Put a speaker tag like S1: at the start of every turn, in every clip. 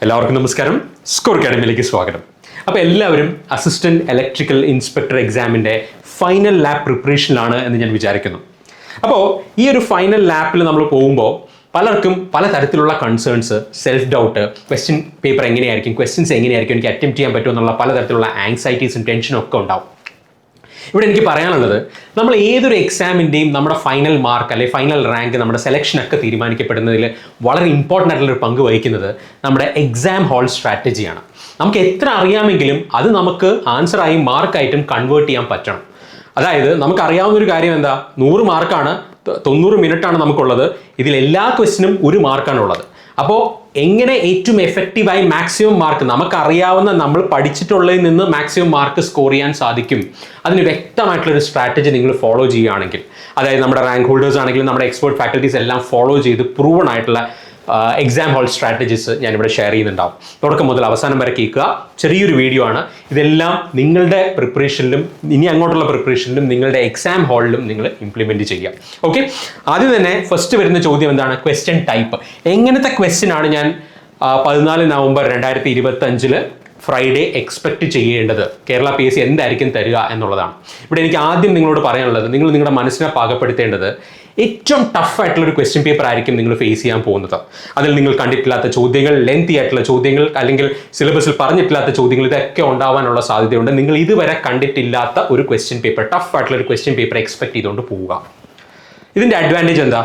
S1: എല്ലാവർക്കും നമസ്കാരം. സ്കോർ അക്കാഡമിയിലേക്ക് സ്വാഗതം. അപ്പോൾ എല്ലാവരും അസിസ്റ്റന്റ് ഇലക്ട്രിക്കൽ ഇൻസ്പെക്ടർ എക്സാമിൻ്റെ ഫൈനൽ ലാബ് പ്രിപ്പറേഷനിലാണ് എന്ന് ഞാൻ വിചാരിക്കുന്നു. അപ്പോൾ ഈ ഒരു ഫൈനൽ ലാബിൽ നമ്മൾ പോകുമ്പോൾ പലർക്കും പല തരത്തിലുള്ള concerns, self doubt, question paper എങ്ങനെയായിരിക്കും, ക്വസ്റ്റ്യൻസ് എങ്ങനെയായിരിക്കും, എനിക്ക് അറ്റംപ്റ്റ് ചെയ്യാൻ പറ്റുമോ എന്നുള്ള പലതരത്തിലുള്ള ആങ്സൈറ്റീസും ടെൻഷനും ഒക്കെ ഉണ്ടാവും. ഇവിടെ എനിക്ക് പറയാനുള്ളത്, നമ്മൾ ഏതൊരു എക്സാമിൻ്റെയും നമ്മുടെ ഫൈനൽ മാർക്ക് അല്ലെങ്കിൽ ഫൈനൽ റാങ്ക്, നമ്മുടെ സെലക്ഷനൊക്കെ തീരുമാനിക്കപ്പെടുന്നതിൽ വളരെ ഇമ്പോർട്ടൻ്റ് ആയിട്ടുള്ളൊരു പങ്ക് വഹിക്കുന്നത് നമ്മുടെ എക്സാം ഹാൾ സ്ട്രാറ്റജിയാണ്. നമുക്ക് എത്ര അറിയാമെങ്കിലും അത് നമുക്ക് ആൻസറായും മാർക്കായിട്ടും കൺവേർട്ട് ചെയ്യാൻ പറ്റണം. അതായത് നമുക്കറിയാവുന്നൊരു കാര്യം എന്താ, 100 മാർക്കാണ്, 90 മിനിറ്റാണ് നമുക്കുള്ളത്. ഇതിൽ എല്ലാ ക്വസ്റ്റിനും 1 മാർക്കാണുള്ളത്. അപ്പോൾ എങ്ങനെ ഏറ്റവും എഫക്റ്റീവായി മാക്സിമം മാർക്ക്, നമുക്കറിയാവുന്ന നമ്മൾ പഠിച്ചിട്ടുള്ളതിൽ നിന്ന് മാക്സിമം മാർക്ക് സ്കോർ ചെയ്യാൻ സാധിക്കും, അതിന് വ്യക്തമായിട്ടുള്ളൊരു സ്ട്രാറ്റജി നിങ്ങൾ ഫോളോ ചെയ്യുകയാണെങ്കിൽ, അതായത് നമ്മുടെ റാങ്ക് ഹോൾഡേഴ്സ് ആണെങ്കിലും നമ്മുടെ എക്സ്പേർട്ട് ഫാക്കൽറ്റീസ് എല്ലാം ഫോളോ ചെയ്ത് പ്രൂവൺ ആയിട്ടുള്ള എക്സാം ഹാൾ സ്ട്രാറ്റജീസ് ഞാനിവിടെ ഷെയർ ചെയ്യുന്നുണ്ടാവും. തുടക്കം മുതൽ അവസാനം വരെ കേൾക്കുക. ചെറിയൊരു വീഡിയോ ആണ്. ഇതെല്ലാം നിങ്ങളുടെ പ്രിപ്പറേഷനിലും ഇനി അങ്ങോട്ടുള്ള പ്രിപ്പറേഷനിലും നിങ്ങളുടെ എക്സാം ഹാളിലും നിങ്ങൾ ഇംപ്ലിമെൻറ്റ് ചെയ്യുക. ഓക്കെ, ആദ്യം തന്നെ ഫസ്റ്റ് വരുന്ന ചോദ്യം എന്താണ്? Question type. എങ്ങനത്തെ ക്വസ്റ്റ്യൻ ആണ് ഞാൻ 14 നവംബർ 2025 ഫ്രൈഡേ എക്സ്പെക്റ്റ് ചെയ്യേണ്ടത്? കേരള PSC എന്തായിരിക്കും തരിക എന്നുള്ളതാണ്. ഇവിടെ എനിക്ക് ആദ്യം നിങ്ങളോട് പറയാനുള്ളത്, നിങ്ങൾ നിങ്ങളുടെ മനസ്സിനെ പാകപ്പെടുത്തേണ്ടത് ഏറ്റവും ടഫ് ആയിട്ടുള്ളൊരു ക്വസ്റ്റ്യൻ പേപ്പർ ആയിരിക്കും നിങ്ങൾ ഫേസ് ചെയ്യാൻ പോകുന്നത്. അതിൽ നിങ്ങൾ കണ്ടിട്ടില്ലാത്ത ചോദ്യങ്ങൾ, ലെങ്തി ആയിട്ടുള്ള ചോദ്യങ്ങൾ, അല്ലെങ്കിൽ സിലബസിൽ പറഞ്ഞിട്ടില്ലാത്ത ചോദ്യങ്ങൾ, ഇതൊക്കെ ഉണ്ടാവാനുള്ള സാധ്യതയുണ്ട്. നിങ്ങൾ ഇതുവരെ കണ്ടിട്ടില്ലാത്ത ഒരു ക്വസ്റ്റ്യൻ പേപ്പർ, ടഫ് ആയിട്ടുള്ള ഒരു ക്വസ്റ്റ്യൻ പേപ്പർ എക്സ്പെക്ട് ചെയ്തുകൊണ്ട് പോവുക. ഇതിൻ്റെ അഡ്വാൻറ്റേജ് എന്താ?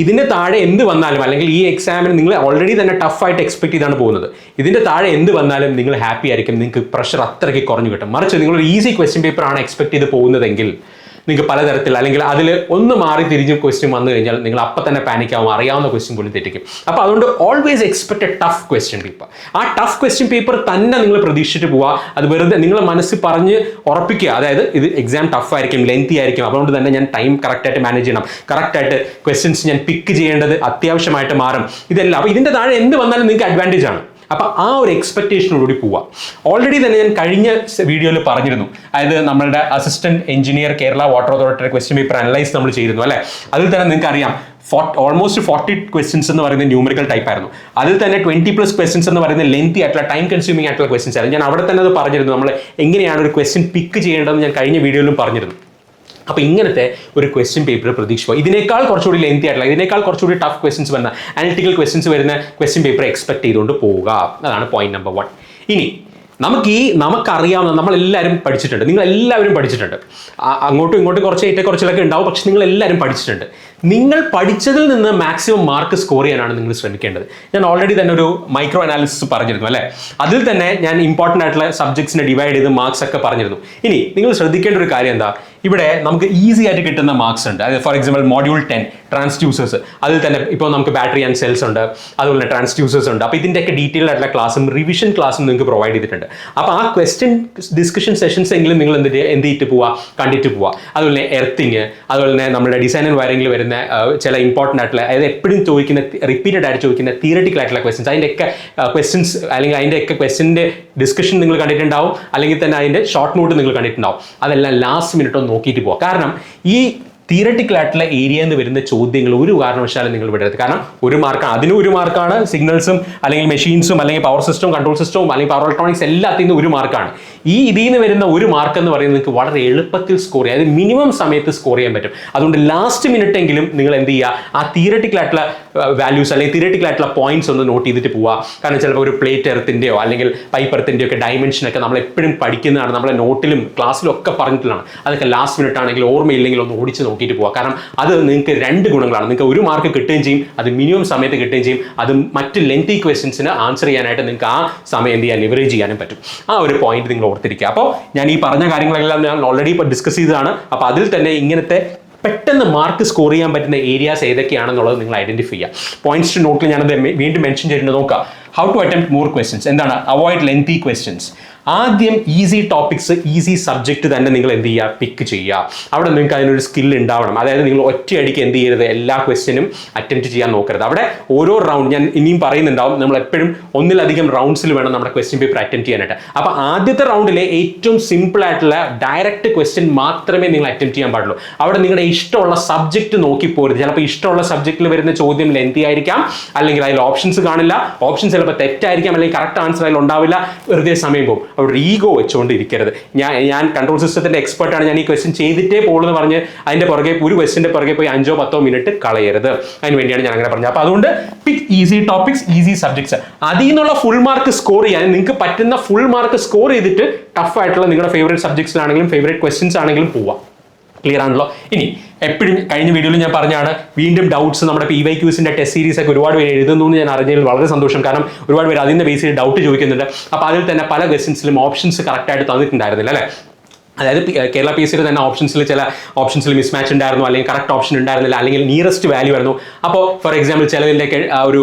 S1: ഇതിന് താഴെ എന്ത് വന്നാലും, അല്ലെങ്കിൽ ഈ എക്സാമിന് നിങ്ങൾ ഓൾറെഡി തന്നെ ടഫായിട്ട് എക്സ്പെക്ട് ചെയ്താണ് പോകുന്നത്, ഇതിൻ്റെ താഴെ എന്ത് വന്നാലും നിങ്ങൾ ഹാപ്പി ആയിരിക്കും. നിങ്ങൾക്ക് പ്രഷർ അത്രയ്ക്ക് കുറഞ്ഞു കിട്ടും. മറിച്ച് നിങ്ങളൊരു ഈസി ക്വസ്റ്റ്യൻ പേപ്പറാണ് എക്സ്പെക്ട് ചെയ്ത് പോകുന്നതെങ്കിൽ നിങ്ങൾക്ക് പലതരത്തിൽ, അല്ലെങ്കിൽ അതിൽ ഒന്ന് മാറി തിരിഞ്ഞ് ക്വസ്റ്റ്യൻ വന്നു കഴിഞ്ഞാൽ നിങ്ങൾ അപ്പം തന്നെ പാനിക് ആവും, അറിയാവുന്ന ക്വസ്റ്റ്യൻ പോലും തെറ്റിക്കും. അപ്പോൾ അതുകൊണ്ട് always expect A tough question paper. ആ ടഫ് ക്വസ്റ്റ്യൻ പേപ്പർ തന്നെ നിങ്ങൾ പ്രതീക്ഷിച്ചിട്ട് പോവുക. അത് വെറുതെ നിങ്ങളെ മനസ്സിൽ പറഞ്ഞ് ഉറപ്പിക്കുക. അതായത് ഇത് എക്സാം ടഫ് ആയിരിക്കും, ലെങ്തി ആയിരിക്കും, അതുകൊണ്ട് തന്നെ ഞാൻ ടൈം കറക്റ്റായിട്ട് മാനേജ് ചെയ്യണം, കറക്റ്റായിട്ട് ക്വസ്റ്റ്യൻസ് ഞാൻ പിക്ക് ചെയ്യേണ്ടത് അത്യാവശ്യമായിട്ട് മാറും. ഇതെല്ലാം അപ്പോൾ ഇതിൻ്റെ താഴെ എന്ത് വന്നാലും നിങ്ങൾക്ക് അഡ്വാൻറ്റേജ് ആണ്. അപ്പോൾ ആ ഒരു എക്സ്പെക്ടേഷനോടുകൂടി പോവാം. ഓൾറെഡി തന്നെ ഞാൻ കഴിഞ്ഞ വീഡിയോയിൽ പറഞ്ഞിരുന്നു, അതായത് നമ്മളുടെ അസിസ്റ്റന്റ് എഞ്ചിനീയർ കേരള വാട്ടർ അതോറിറ്റിയുടെ ക്വസ്റ്റ്യൻ പേപ്പർ അനലൈസ് നമ്മൾ ചെയ്തിരുന്നു അല്ലേ. അതിൽ തന്നെ നിങ്ങൾക്ക് അറിയാം, ഓൾമോസ്റ്റ് 40 ക്വസ്റ്റ്യൻസ് എന്ന് പറയുന്നത് ന്യൂമറിക്കൽ ടൈപ്പ് ആയിരുന്നു. അതിൽ തന്നെ 20+ ക്വസ്റ്റ്യൻസ് എന്ന് പറയുന്നത് ലെങ്തി ആയിട്ടുള്ള, ടൈം കൺസ്യൂമിംഗ് ആയിട്ടുള്ള ക്വസ്റ്റ്യൻസ് ആയിരുന്നു. ഞാൻ അവിടെ തന്നെ അത് പറഞ്ഞിരുന്നു, നമ്മൾ എങ്ങനെയാണ് ഒരു ക്വസ്റ്റ്യൻ പിക്ക് ചെയ്യേണ്ടതെന്ന് ഞാൻ കഴിഞ്ഞ വീഡിയോയിലും പറഞ്ഞിരുന്നു. അപ്പോൾ ഇങ്ങനത്തെ ഒരു ക്വസ്റ്റ്യൻ പേപ്പർ പ്രതീക്ഷിക്കുക. ഇതിനേക്കാൾ കുറച്ചുകൂടി ലെങ്തി ആയിട്ടുള്ള, ഇതിനേക്കാൾ കുറച്ചുകൂടി ടഫ് ക്വസ്റ്റ്യൻസ് വരുന്ന, അനലിറ്റിക്കൽ ക്വസ്റ്റ്യൻസ് വരുന്ന ക്വസ്റ്റ്യൻ പേപ്പർ എക്സ്പെക്ട് ചെയ്തുകൊണ്ട് പോവുക. അതാണ് പോയിന്റ് നമ്പർ 1. ഇനി നമുക്കറിയാവുന്ന, നമ്മളെല്ലാവരും പഠിച്ചിട്ടുണ്ട്, നിങ്ങളെല്ലാവരും പഠിച്ചിട്ടുണ്ട്. അങ്ങോട്ടും ഇങ്ങോട്ടും കുറച്ചിലൊക്കെ ഉണ്ടാവും, പക്ഷെ നിങ്ങളെല്ലാവരും പഠിച്ചിട്ടുണ്ട്. നിങ്ങൾ പഠിച്ചതിൽ നിന്ന് മാക്സിമം മാർക്ക് സ്കോർ ചെയ്യാനാണ് നിങ്ങൾ ശ്രമിക്കേണ്ടത്. ഞാൻ ഓൾറെഡി തന്നെ ഒരു മൈക്രോ അനാലിസിസ് പറഞ്ഞിരുന്നു അല്ലേ. അതിൽ തന്നെ ഞാൻ ഇമ്പോർട്ടൻ്റ് ആയിട്ടുള്ള സബ്ജക്ട്സിനെ ഡിവൈഡ് ചെയ്ത് മാർക്സ് ഒക്കെ പറഞ്ഞിരുന്നു. ഇനി നിങ്ങൾ ശ്രദ്ധിക്കേണ്ട ഒരു കാര്യം എന്താ, ഇവിടെ നമുക്ക് ഈസി ആയിട്ട് കിട്ടുന്ന മാർക്സ് ഉണ്ട്. അതായത് ഫോർ എക്സാമ്പിൾ മൊഡ്യൂൾ 10 ട്രാൻസ്ഡ്യൂസേഴ്സ്, അതിൽ തന്നെ ഇപ്പോൾ നമുക്ക് ബാറ്ററി ആൻഡ് സെൽസ് ഉണ്ട്, അതുപോലെ തന്നെ ട്രാൻസ്ഡ്യൂസേഴ്സ് ഉണ്ട്. അപ്പോൾ ഇതിൻ്റെയൊക്കെ ഡീറ്റെയിൽ ആയിട്ടുള്ള ക്ലാസ്സും റിവിഷൻ ക്ലാസ്സും നിങ്ങൾക്ക് പ്രൊവൈഡ് ചെയ്തിട്ടുണ്ട്. അപ്പോൾ ആ ക്വസ്റ്റ്യൻ ഡിസ്കഷൻ സെഷൻസ് എങ്കിലും നിങ്ങൾ എന്ത് ചെയ്തിട്ട് പോവുക, കണ്ടിട്ട് പോവുക. അതുപോലെ തന്നെ എർത്തിങ്, അതുപോലെ തന്നെ നമ്മുടെ ഡിസൈൻ ആൻഡ് വയറിംഗിൽ വരുന്ന ചില ഇമ്പോർട്ടൻ്റ് ആയിട്ടുള്ള, അതായത് എപ്പോഴും ചോദിക്കുന്ന, റിപ്പീറ്റഡ് ആയിട്ട് ചോദിക്കുന്ന തിയററ്റിക്കൽ ആയിട്ടുള്ള ക്വസ്റ്റ്യൻസ്, അതിൻ്റെയൊക്കെ ക്വസ്റ്റ്യൻസ് അല്ലെങ്കിൽ അതിൻ്റെയൊക്കെ ക്വസ്റ്റ്യൻ്റെ ഡിസ്കഷൻ നിങ്ങൾ കണ്ടിട്ടുണ്ടാവും, അല്ലെങ്കിൽ തന്നെ അതിൻ്റെ ഷോർട്ട് നോട്ട് നിങ്ങൾ കണ്ടിട്ടുണ്ടാവും. അതെല്ലാം ലാസ്റ്റ് മിനിറ്റ് ഒന്ന് നോക്കിയിട്ട് പോകാം. കാരണം ഈ തിയററ്റിക്കൽ ആയിട്ടുള്ള ഏരിയ എന്ന് വരുന്ന ചോദ്യങ്ങൾ ഒരു കാരണവശാലും നിങ്ങൾ വിടരുത്. കാരണം 1 മാർക്കാണ്, അതിന് 1 മാർക്കാണ്. സിഗ്നൽസും അല്ലെങ്കിൽ മെഷീൻസും അല്ലെങ്കിൽ പവർ സിസ്റ്റവും കൺട്രോൾ സിസ്റ്റവും അല്ലെങ്കിൽ പവർ ഇലക്ട്രോണിക്സ് എല്ലാത്തിൽ നിന്ന് 1 മാർക്കാണ്. ഇതിൽ നിന്ന് വരുന്ന 1 മാർക്ക് എന്ന് പറയുന്നത് നിങ്ങൾക്ക് വളരെ എളുപ്പത്തിൽ സ്കോർ ചെയ്യാം, അതായത് മിനിമം സമയത്ത് സ്കോർ ചെയ്യാൻ പറ്റും. അതുകൊണ്ട് ലാസ്റ്റ് മിനിറ്റ് എങ്കിലും നിങ്ങൾ എന്ത് ചെയ്യുക, ആ തിയററ്റിക്കൽ ആയിട്ടുള്ള വാല്യൂസ് അല്ലെങ്കിൽ തിയററ്റിക്കൽ ആയിട്ടുള്ള പോയിന്റ്സ് ഒന്ന് നോട്ട് ചെയ്തിട്ട് പോവുക. കാരണം ചിലപ്പോൾ ഒരു പ്ലേറ്റ് എർത്തിൻ്റെയോ അല്ലെങ്കിൽ പൈപ്പ് എർത്തിൻ്റെയോ ഒക്കെ ഡയമെൻഷനൊക്കെ നമ്മൾ എപ്പോഴും പഠിക്കുന്നതാണ്, നമ്മളെ നോട്ടിലും ക്ലാസ്സിലും ഒക്കെ പറഞ്ഞിട്ടുള്ളതാണ്. അതൊക്കെ ലാസ്റ്റ് മിനിറ്റ് ആണെങ്കിൽ ഓർമ്മയില്ലെങ്കിൽ ഒന്ന് ഓടിച്ച് നോക്കിയിട്ട് പോവുക. കാരണം അത് നിങ്ങൾക്ക് 2 ഗുണങ്ങളാണ്. നിങ്ങൾക്ക് 1 മാർക്ക് കിട്ടുകയും ചെയ്യും, അത് മിനിമം സമയത്ത് കിട്ടുകയും ചെയ്യും. അത് മറ്റ് ലെങ്തി ക്വസ്റ്റ്യൻസിന് ആൻസർ ചെയ്യാനായിട്ട് നിങ്ങൾക്ക് ആ സമയം എന്ത് ചെയ്യാൻ, ലിവറേജ് ചെയ്യാനും പറ്റും. ആ ഒരു പോയിന്റ് നിങ്ങൾ ഓർത്തിരിക്കുക. അപ്പോൾ ഞാൻ ഈ പറഞ്ഞ കാര്യങ്ങളെല്ലാം ഞാൻ ഓൾറെഡി ഇപ്പോൾ ഡിസ്കസ് ചെയ്തതാണ്. അപ്പോൾ അതിൽ തന്നെ ഇങ്ങനത്തെ പെട്ടെന്ന് മാർക്ക് സ്കോർ ചെയ്യാൻ പറ്റുന്ന ഏരിയാസ് ഏതൊക്കെയാണെന്നുള്ളത് നിങ്ങൾ ഐഡന്റിഫൈ ചെയ്യുക. പോയിന്റ്സ് നോട്ടിൽ ഞാനത് വീണ്ടും മെൻഷൻ ചെയ്തിട്ട് നോക്കുക. How to attempt more questions, എന്താണ് അവോയ്ഡ് ലെങ്തി ക്വസ്റ്റ്യൻസ്, ആദ്യം ഈസി ടോപ്പിക്സ്, ഈസി സബ്ജക്റ്റ് തന്നെ നിങ്ങൾ എന്ത് ചെയ്യുക, പിക്ക് ചെയ്യുക. അവിടെ നിങ്ങൾക്ക് അതിനൊരു സ്കിൽ ഉണ്ടാവണം. അതായത് നിങ്ങൾ ഒറ്റയടിക്ക് എന്ത് ചെയ്യരുത്, എല്ലാ ക്വസ്റ്റ്യനും അറ്റംപ്റ്റ് ചെയ്യാൻ നോക്കരുത്. അവിടെ ഓരോ റൗണ്ട് ഞാൻ ഇനിയും പറയുന്നുണ്ടാവും, നമ്മൾ എപ്പോഴും ഒന്നിലധികം റൗണ്ട്സിൽ വേണം നമ്മുടെ ക്വസ്റ്റ്യൻ പേപ്പർ അറ്റംപ്റ്റ് ചെയ്യാനായിട്ട്. അപ്പോൾ ആദ്യത്തെ റൗണ്ടിലെ ഏറ്റവും സിമ്പിൾ ആയിട്ടുള്ള ഡയറക്റ്റ് ക്വസ്റ്റ്യൻ മാത്രമേ നിങ്ങൾ അറ്റംപ്റ്റ് ചെയ്യാൻ പാടുള്ളൂ. അവിടെ നിങ്ങളുടെ ഇഷ്ടമുള്ള സബ്ജക്റ്റ് നോക്കി പോരുത്. ചിലപ്പോൾ ഇഷ്ടമുള്ള സബ്ജക്റ്റിൽ വരുന്ന ചോദ്യം ലെന്തി ആയിരിക്കാം, അല്ലെങ്കിൽ അതിൽ ഓപ്ഷൻസ് കാണില്ല, ഓപ്ഷൻസ് ചിലപ്പോൾ തെറ്റായിരിക്കാം, അല്ലെങ്കിൽ കറക്റ്റ് ആൻസർ അതിൽ ഉണ്ടാവില്ല, വെറുതെ സമയം പോകും. അവിടെ ഈഗോ വെച്ചുകൊണ്ട് ഇരിക്കരുത്. ഞാൻ കൺട്രോൾ സിസ്റ്റത്തിന്റെ എക്സ്പെർട്ടാണ്, ഞാൻ ഈ ക്വസ്റ്റ്യൻ ചെയ്തിട്ടേ പോകുള്ളൂ എന്ന് പറഞ്ഞ് അതിന്റെ പുറകെ ഒരു ക്വസ്റ്റ്യന്റെ പുറകെ പോയി 5-10 മിനിറ്റ് കളയരുത്. അതിന് വേണ്ടിയാണ് ഞാൻ അങ്ങനെ പറഞ്ഞത്. അപ്പോൾ അതുകൊണ്ട് പിക്ക് ഈസി ടോപ്പിക്സ്, ഈസി സബ്ജക്ട്സ്. അതിൽ നിന്നുള്ള ഫുൾ മാർക്ക് സ്കോർ ചെയ്യാൻ നിങ്ങൾക്ക് പറ്റുന്ന ഫുൾ മാർക്ക് സ്കോർ ചെയ്തിട്ട് ടഫ് ആയിട്ടുള്ള നിങ്ങളുടെ ഫേവറേറ്റ് സബ്ജക്ട്സിലാണെങ്കിലും ഫേവറേറ്റ് ക്വസ്റ്റ്യൻസ് ആണെങ്കിലും പോവാം. ക്ലിയർ ആണല്ലോ? ഇനി എപ്പോഴും കഴിഞ്ഞ വീഡിയോയിൽ ഞാൻ പറഞ്ഞാണ്, വീണ്ടും ഡൗട്ട്സ് നമ്മുടെ PYQs-ന്റെ ടെസ്റ്റ് സീരീസ് ഒക്കെ ഒരുപാട് പേര് എഴുതുന്നു എന്ന് ഞാൻ അറിഞ്ഞതിൽ വളരെ സന്തോഷം. കാരണം ഒരുപാട് പേര് അതിന്റെ ബേസിൽ ഡൗട്ട് ചോദിക്കുന്നുണ്ട്. അപ്പോൾ അതിൽ തന്നെ പല ക്വസ്റ്റ്യൻസിലും ഓപ്ഷൻസ് കറക്റ്റായിട്ട് തന്നിട്ടുണ്ടായിരുന്നില്ല അല്ലേ? അതായത് കേരള PSC തന്നെ ഓപ്ഷൻസിൽ ചില ഓപ്ഷൻസിൽ മിസ്മാച്ച് ഉണ്ടായിരുന്നു, അല്ലെങ്കിൽ കറക്റ്റ് ഓപ്ഷൻ ഉണ്ടായിരുന്നില്ല, അല്ലെങ്കിൽ നിയറസ്റ്റ് വാല്യൂ ആയിരുന്നു. അപ്പോൾ ഫോർ എക്സാമ്പിൾ ചിലതിൻ്റെയൊക്കെ ഒരു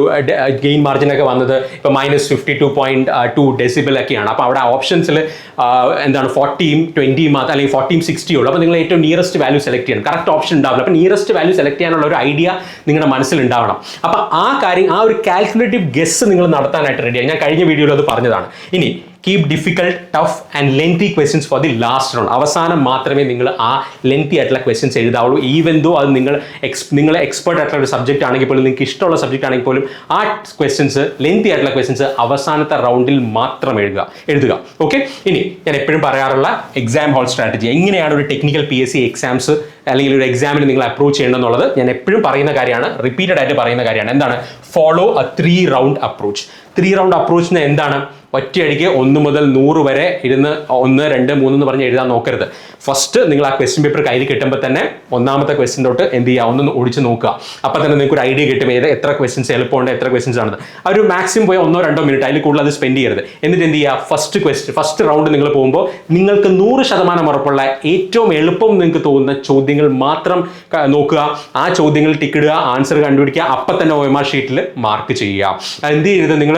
S1: ഗെയിൻ മാർജിനൊക്കെ വന്നത് ഇപ്പോൾ -52.2 ഡെസിബിൾ ഒക്കെയാണ്. അപ്പോൾ അവിടെ ഓപ്ഷൻസിൽ എന്താണ് 40, 20 മാത്രം, അല്ലെങ്കിൽ 40, 60 ഉള്ളൂ. അപ്പോൾ നിങ്ങൾ ഏറ്റവും നിയറസ്റ്റ് വാല്യൂ സെലക്ട് ചെയ്യണം. കറക്റ്റ് ഓപ്ഷൻ ഉണ്ടാവില്ല. അപ്പോൾ നിയറസ്റ്റ് വാല്യൂ സെലക്ട് ചെയ്യാനുള്ള ഒരു ഐഡിയ നിങ്ങളുടെ മനസ്സിലുണ്ടാവണം. അപ്പോൾ ആ കാര്യം, ആ ഒരു കാൽക്കുലേറ്റീവ് ഗെസ് നിങ്ങൾ നടത്താനായിട്ട് റെഡിയാണ്. ഞാൻ കഴിഞ്ഞ വീഡിയോയിൽ അത് പറഞ്ഞതാണ്. ഇനി keep difficult, tough and lengthy questions for the last round. അവസാനം മാത്രമേ നിങ്ങൾ ആ ലെങ്തി ആയിട്ടുള്ള ക്വസ്റ്റ്യൻസ് എഴുതാവുള്ളൂ. ഈവൻ ദോ അത് നിങ്ങൾ എക്സ്പെർട്ട് ആയിട്ടുള്ള ഒരു സബ്ജക്റ്റ് ആണെങ്കിൽ പോലും, നിങ്ങൾക്ക് ഇഷ്ടമുള്ള സബ്ജക്റ്റ് ആണെങ്കിൽ പോലും ആ ക്വസ്റ്റ്യൻസ്, ലെങ്തി ആയിട്ടുള്ള ക്വസ്റ്റ്യൻസ് അവസാനത്തെ റൗണ്ടിൽ മാത്രം എഴുതുക. ഓക്കെ. ഇനി ഞാൻ എപ്പോഴും പറയാറുള്ള എക്സാം ഹോൾ സ്ട്രാറ്റജി, എങ്ങനെയാണ് ഒരു ടെക്നിക്കൽ PSC എക്സാംസ് അല്ലെങ്കിൽ ഒരു എക്സാമിന് നിങ്ങൾ അപ്രോച്ച് ചെയ്യണമെന്നുള്ളത് ഞാൻ എപ്പോഴും പറയുന്ന കാര്യമാണ്, റിപ്പീറ്റഡ് ആയിട്ട് പറയുന്ന കാര്യമാണ്. എന്താണ്? Follow a 3 round approach. 3 round അപ്രോച്ചിന് എന്താണ്? ഒറ്റയടിക്ക് 1 മുതൽ 100 വരെ ഇരുന്ന് 1, 2, 3 എന്ന് പറഞ്ഞ് എഴുതാൻ നോക്കരുത്. ഫസ്റ്റ് നിങ്ങൾ ആ ക്വസ്റ്റ്യൻ പേപ്പർ കയ്യിൽ കിട്ടുമ്പോൾ തന്നെ ഒന്നാമത്തെ ക്വസ്റ്റ്യൻ തൊട്ട് എന്ത് ചെയ്യുക, ഒന്ന് ഒടിച്ച് നോക്കുക. അപ്പോൾ തന്നെ നിങ്ങൾക്ക് ഒരു ഐഡിയ കിട്ടും എത്ര ക്വസ്റ്റ്യൻസ് എളുപ്പമുണ്ട്, എത്ര ക്വസ്റ്റ്യൻസ് ആണെന്ന്. ആ ഒരു മാക്സിമം പോയി 1-2 മിനിറ്റ്, അതിൽ കൂടുതൽ അത് സ്പെൻഡ് ചെയ്യരുത്. എന്നിട്ട് എന്ത് ചെയ്യുക, ഫസ്റ്റ് റൗണ്ട് നിങ്ങൾ പോകുമ്പോൾ നിങ്ങൾക്ക് 100% ഉറപ്പുള്ള ഏറ്റവും എളുപ്പം നിങ്ങൾക്ക് തോന്നുന്ന ചോദ്യങ്ങൾ മാത്രം നോക്കുക. ആ ചോദ്യങ്ങൾ ടിക്ക് ഇടുക, ആൻസർ കണ്ടുപിടിക്കുക, അപ്പം തന്നെ OMR ഷീറ്റിൽ മാർക്ക് ചെയ്യുക. എന്ത് ചെയ്യരുത് നിങ്ങൾ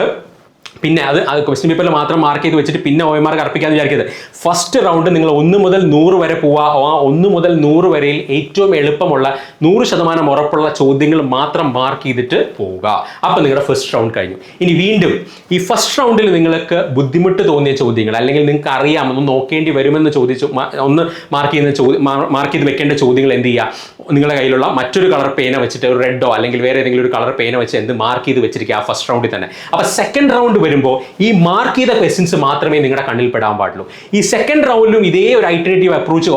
S1: പിന്നെ അത് ക്വസ്റ്റ്യൻ പേപ്പറിൽ മാത്രം മാർക്ക് ചെയ്ത് വെച്ചിട്ട് പിന്നെ OMR കറപ്പിക്കാന്ന് വിചാരിക്കരുത്. ഫസ്റ്റ് റൗണ്ട് നിങ്ങൾ 1 മുതൽ 100 വരെ പോവുക. ആ 1 മുതൽ 100 വരെയിൽ ഏറ്റവും എളുപ്പമുള്ള 100% ഉറപ്പുള്ള ചോദ്യങ്ങൾ മാത്രം മാർക്ക് ചെയ്തിട്ട് പോവുക. അപ്പം നിങ്ങളുടെ ഫസ്റ്റ് റൗണ്ട് കഴിഞ്ഞു. ഇനി വീണ്ടും ഈ ഫസ്റ്റ് റൗണ്ടിൽ നിങ്ങൾക്ക് ബുദ്ധിമുട്ട് തോന്നിയ ചോദ്യങ്ങൾ, അല്ലെങ്കിൽ നിങ്ങൾക്ക് അറിയാം ഒന്ന് നോക്കേണ്ടി വരുമെന്ന് ചോദിച്ചു ഒന്ന് മാർക്ക് ചെയ്ത് വെക്കേണ്ട ചോദ്യങ്ങൾ എന്ത് ചെയ്യുക, നിങ്ങളുടെ കയ്യിലുള്ള മറ്റൊരു കളർ പേന വെച്ചിട്ട്, ഒരു റെഡോ അല്ലെങ്കിൽ വേറെ ഏതെങ്കിലും ഒരു കളർ പേന വെച്ച് മാർക്ക് ചെയ്ത് വെച്ചിരിക്കുക ആ ഫസ്റ്റ് റൗണ്ടിൽ തന്നെ. അപ്പോൾ സെക്കൻഡ് റൗണ്ട് വരുമ്പോൾ ഈ മാർക്ക് ചെയ്ത ക്വസ്റ്റ്യൻസ് മാത്രമേ നിങ്ങളുടെ കണ്ണിൽ പെടാൻ പാടുള്ളൂ. ഈ സെക്കൻഡ് റൗണ്ടിലും ഇതേ ഒരു ഐറ്ററേറ്റീവ് അപ്രോച്ച്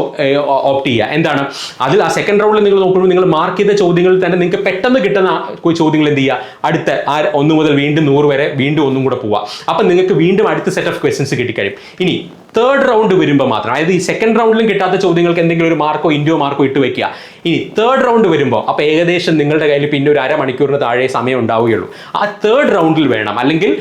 S1: ഓപ്റ്റ് ചെയ്യുക. എന്താണ് അത്? ആ സെക്കൻഡ് റൗണ്ടിൽ നിങ്ങൾ നോക്കുമ്പോൾ നിങ്ങൾ മാർക്ക് ചെയ്ത ചോദ്യങ്ങളിൽ തന്നെ നിങ്ങൾക്ക് പെട്ടെന്ന് കിട്ടുന്ന ചോദ്യങ്ങൾ എന്ത് ചെയ്യുക, അടുത്ത 1 മുതൽ വീണ്ടും 100 വരെ വീണ്ടും ഒന്നും കൂടെ പോവുക. അപ്പം നിങ്ങൾക്ക് വീണ്ടും അടുത്ത സെറ്റ് ഓഫ് ക്വസ്റ്റ്യൻസ് കിട്ടിക്കഴിയും. ഇനി തേർഡ് റൗണ്ട് വരുമ്പോൾ മാത്രം, അതായത് ഈ സെക്കൻഡ് റൗണ്ടിലും കിട്ടാത്ത ചോദ്യങ്ങൾക്ക് എന്തെങ്കിലും ഒരു മാർക്കോ ഇൻഡോ മാർക്കോ ഇട്ട് വെക്കുക. ഇനി തേർഡ് റൗണ്ട് വരുമ്പോൾ അപ്പോൾ ഏകദേശം നിങ്ങളുടെ കയ്യിൽ പിന്നെ ഒരു അരമണിക്കൂറിന് താഴെ സമയം ഉണ്ടാവുകയുള്ളൂ. ആ തേർഡ് റൗണ്ടിൽ വേണം, അല്ലെങ്കിൽ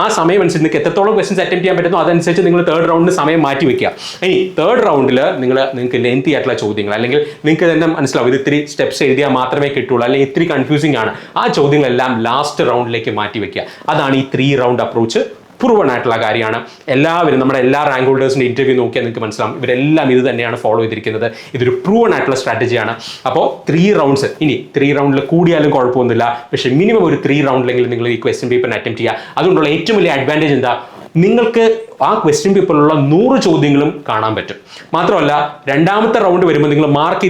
S1: ആ സമയം അനുസരിച്ച് നിങ്ങൾക്ക് എത്രത്തോളം ക്വസ്റ്റ്യൻസ് അറ്റംപ്റ്റ് ചെയ്യാൻ പറ്റുന്നു അതനുസരിച്ച് നിങ്ങൾ തേർഡ് റൗണ്ടിന് സമയം മാറ്റി വെക്കുക. ഇനി തേർഡ് റൗണ്ടിൽ നിങ്ങൾക്ക് ലെങ്തി ആയിട്ടുള്ള ചോദ്യങ്ങൾ, അല്ലെങ്കിൽ നിങ്ങൾക്ക് തന്നെ മനസ്സിലാവും ഇത് ഇത്തിരി സ്റ്റെപ്സ് എഴുതിയാൽ മാത്രമേ കിട്ടുള്ളൂ, അല്ലെങ്കിൽ ഇത്തിരി കൺഫ്യൂസിംഗ് ആണ്, ആ ചോദ്യങ്ങളെല്ലാം ലാസ്റ്റ് റൗണ്ടിലേക്ക് മാറ്റി വെക്കുക. അതാണ് ഈ 3 റൗണ്ട് അപ്രോച്ച്. പ്രൂവൺ ആയിട്ടുള്ള കാര്യമാണ്. എല്ലാവരും നമ്മുടെ എല്ലാ റാങ്ക് ഹോൾഡേഴ്സിൻ്റെ ഇന്റർവ്യൂ നോക്കിയാൽ നിങ്ങൾക്ക് മനസ്സിലാവും ഇവരെല്ലാം ഇത് തന്നെയാണ് ഫോളോ ചെയ്തിരിക്കുന്നത്. ഇതൊരു പ്രൂവൺ ആയിട്ടുള്ള സ്ട്രാറ്റജിയാണ്. അപ്പോൾ 3 റൗണ്ട്സ്, ഇനി 3 റൗണ്ടിൽ കൂടിയാലും കുഴപ്പമൊന്നുമില്ല, പക്ഷേ മിനിമം ഒരു 3 റൗണ്ടിലെങ്കിലും നിങ്ങൾ ഈ ക്വസ്റ്റ്യൻ പേപ്പറിന് അറ്റംപ്റ്റ് ചെയ്യുക. അതുകൊണ്ടുള്ള ഏറ്റവും വലിയ അഡ്വാൻറ്റേജ് എന്താ, നിങ്ങൾക്ക് ആ ക്വസ്റ്റ്യൻ പേപ്പറിലുള്ള 100 ചോദ്യങ്ങളും കാണാൻ പറ്റും. മാത്രമല്ല രണ്ടാമത്തെ റൗണ്ട് വരുമ്പോൾ നിങ്ങൾ മാർക്ക്